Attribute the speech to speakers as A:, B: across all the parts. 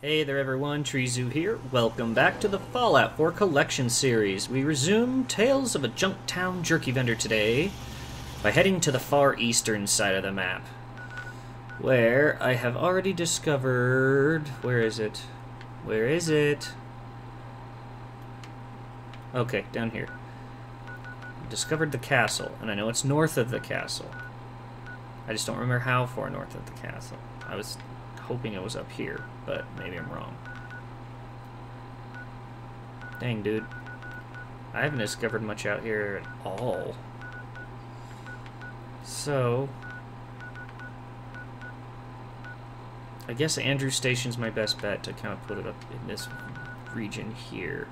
A: Hey there everyone, Treezoo here. Welcome back to the Fallout 4 Collection Series. We resume Tales of a Junktown Jerky Vendor today by heading to the far eastern side of the map, where I have already discovered... Where is it? Where is it? Okay, down here. Discovered the castle, and I know it's north of the castle. I just don't remember how far north of the castle. I was hoping it was up here, but maybe I'm wrong. Dang, dude. I haven't discovered much out here at all. So, I guess Andrew Station's my best bet to kind of put it up in this region here.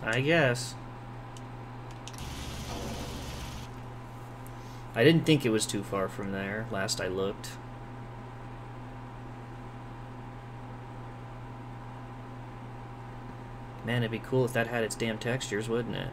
A: I guess. I didn't think it was too far from there, last I looked. Man, it'd be cool if that had its damn textures, wouldn't it?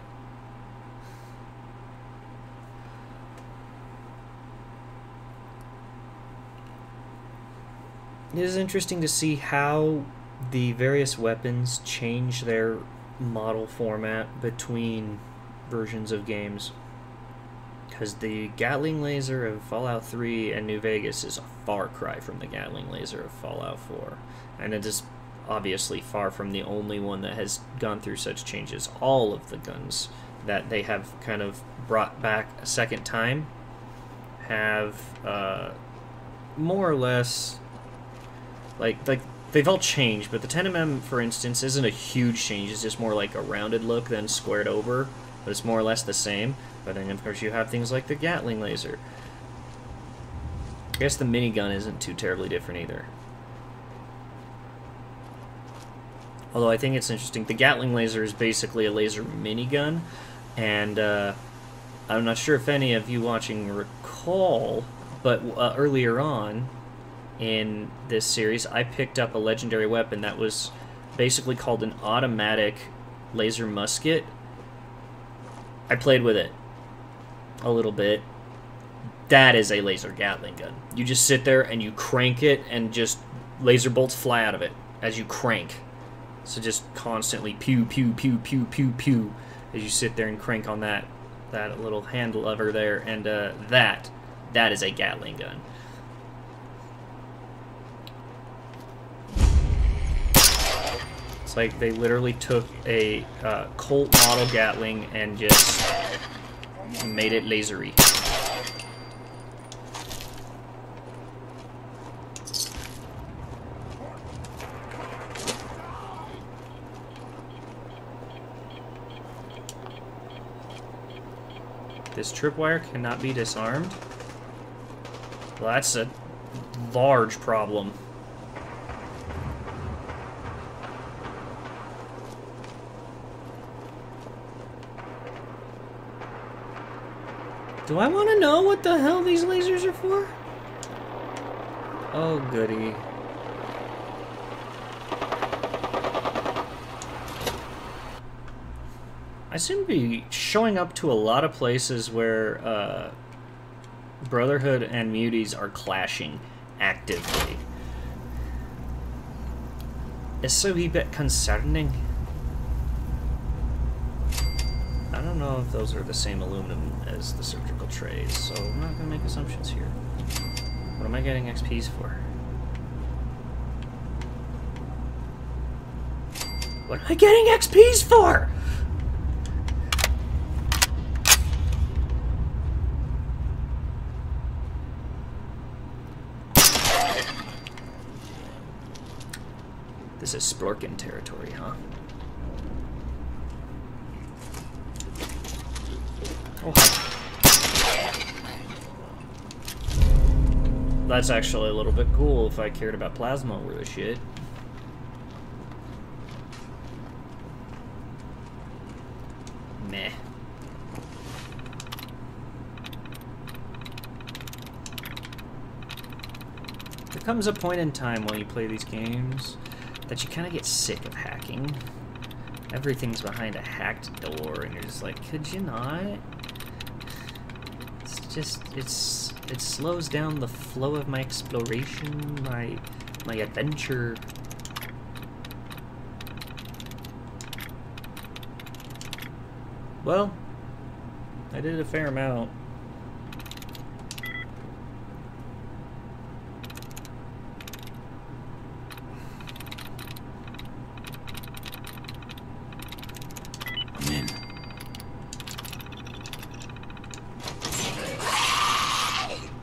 A: It is interesting to see how the various weapons change their model format between versions of games. Because the Gatling laser of Fallout 3 and New Vegas is a far cry from the Gatling laser of Fallout 4. And it is obviously far from the only one that has gone through such changes. All of the guns that they have kind of brought back a second time have more or less... Like they've all changed, but the 10mm, for instance, isn't a huge change. It's just more like a rounded look than squared over, but it's more or less the same. But then, of course, you have things like the Gatling laser. I guess the minigun isn't too terribly different either. Although I think it's interesting. The Gatling laser is basically a laser minigun, and I'm not sure if any of you watching recall, but earlier on in this series, I picked up a legendary weapon that was basically called an automatic laser musket. I played with it a little bit. That is a laser Gatling gun. You just sit there and you crank it and just laser bolts fly out of it as you crank. So just constantly pew, pew, pew, pew, pew, pew as you sit there and crank on that little hand lever there, and that is a Gatling gun. It's like they literally took a Colt model Gatling and just made it lasery. This tripwire cannot be disarmed? Well, that's a large problem. Do I want to know what the hell these lasers are for? Oh, goody. I seem to be showing up to a lot of places where Brotherhood and Muties are clashing actively. It's so a bit concerning. I don't know if those are the same aluminum as the surgical trays, so I'm not going to make assumptions here. What am I getting XPs for? What am I getting XPs for? This is Splorkin territory, huh? Oh, hi. That's actually a little bit cool if I cared about plasma or shit. Meh. There comes a point in time when you play these games that you kind of get sick of hacking. Everything's behind a hacked door, and you're just like, could you not? It's It slows down the flow of my exploration, my adventure. Well, I did a fair amount.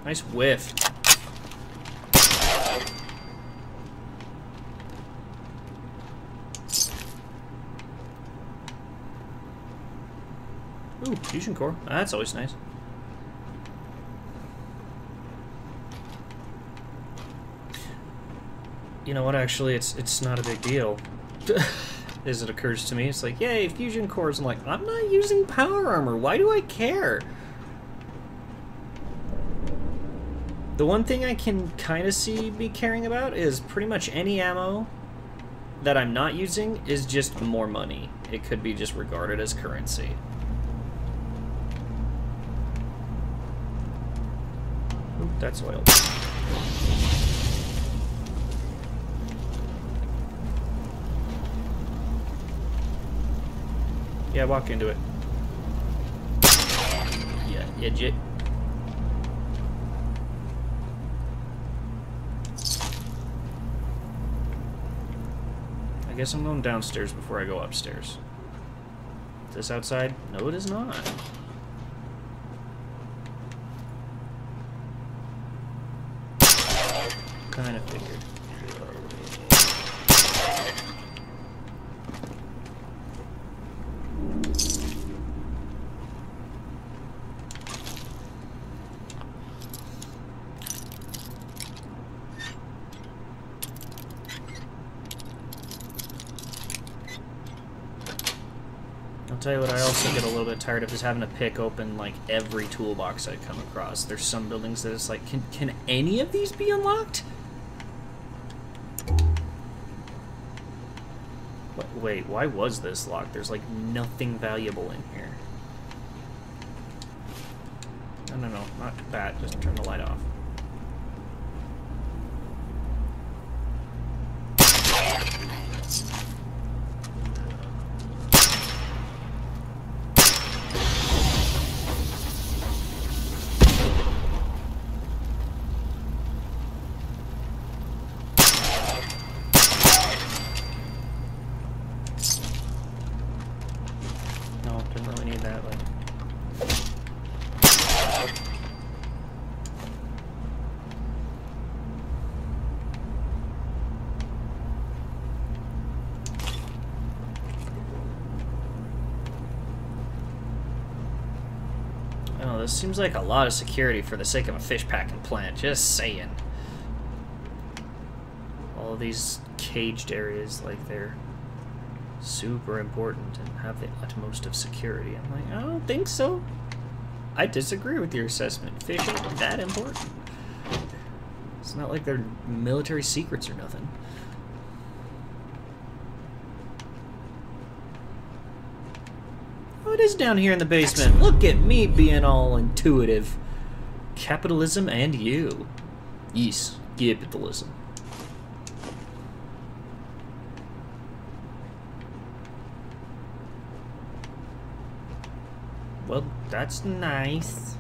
A: Nice whiff. Ooh, fusion core. That's always nice. You know what, actually, it's not a big deal. As it occurs to me, it's like, yay, fusion cores. I'm like, I'm not using power armor. Why do I care? The one thing I can kind of see me caring about is pretty much any ammo that I'm not using is just more money. It could be just regarded as currency. Oop, that's oil. Yeah, walk into it. Yeah, idiot. I guess I'm going downstairs before I go upstairs. Is this outside? No, it is not. Kind of figured. I'll tell you what, I also get a little bit tired of is having to pick open like every toolbox I come across. There's some buildings that it's like, can any of these be unlocked? Wait, why was this locked? There's like nothing valuable in here. No, not that. Just turn the light off. This seems like a lot of security for the sake of a fish packing plant, just saying. All of these caged areas, like, they're super important and have the utmost of security. I'm like, I don't think so. I disagree with your assessment. Fish ain't that important. It's not like they're military secrets or nothing. Oh, it is down here in the basement. Look at me being all intuitive. Capitalism and you. Yes, capitalism. Well, that's nice.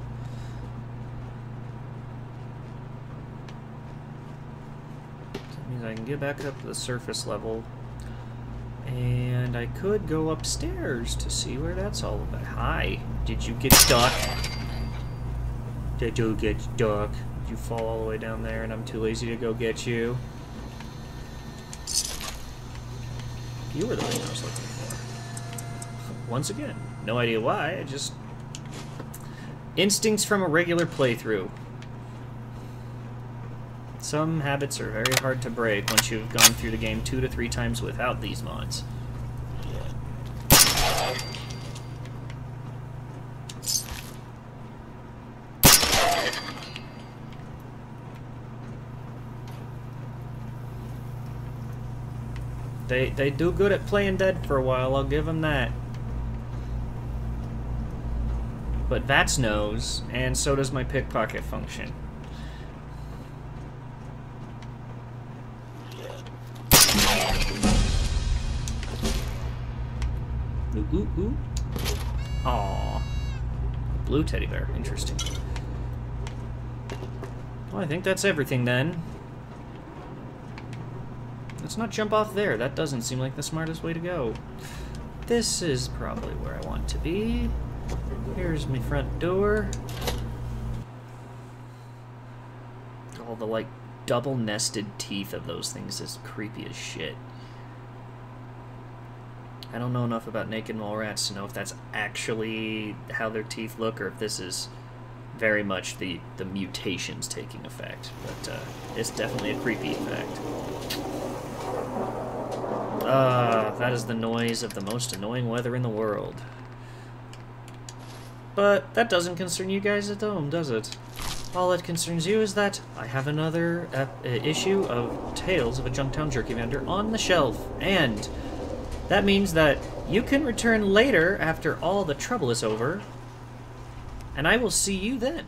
A: That means I can get back up to the surface level. And I could go upstairs to see where that's all about. Hi, did you get stuck? Did you get stuck? Did you fall all the way down there and I'm too lazy to go get you? You were the thing I was looking for. Once again, no idea why, I just... Instincts from a regular playthrough. Some habits are very hard to break once you've gone through the game 2 to 3 times without these mods. They do good at playing dead for a while, I'll give them that. But Vats knows, and so does my pickpocket function. Ooh, ooh, ooh. Aww. Blue teddy bear. Interesting. Well, I think that's everything then. Let's not jump off there. That doesn't seem like the smartest way to go. This is probably where I want to be. Here's my front door. All the, like, double-nested teeth of those things is creepy as shit. I don't know enough about naked mole rats to know if that's actually how their teeth look or if this is very much the mutations taking effect. But it's definitely a creepy effect. That is the noise of the most annoying weather in the world. But that doesn't concern you guys at home, does it? All that concerns you is that I have another issue of Tales of a Junktown Jerky Vendor on the shelf, and that means that you can return later after all the trouble is over, and I will see you then.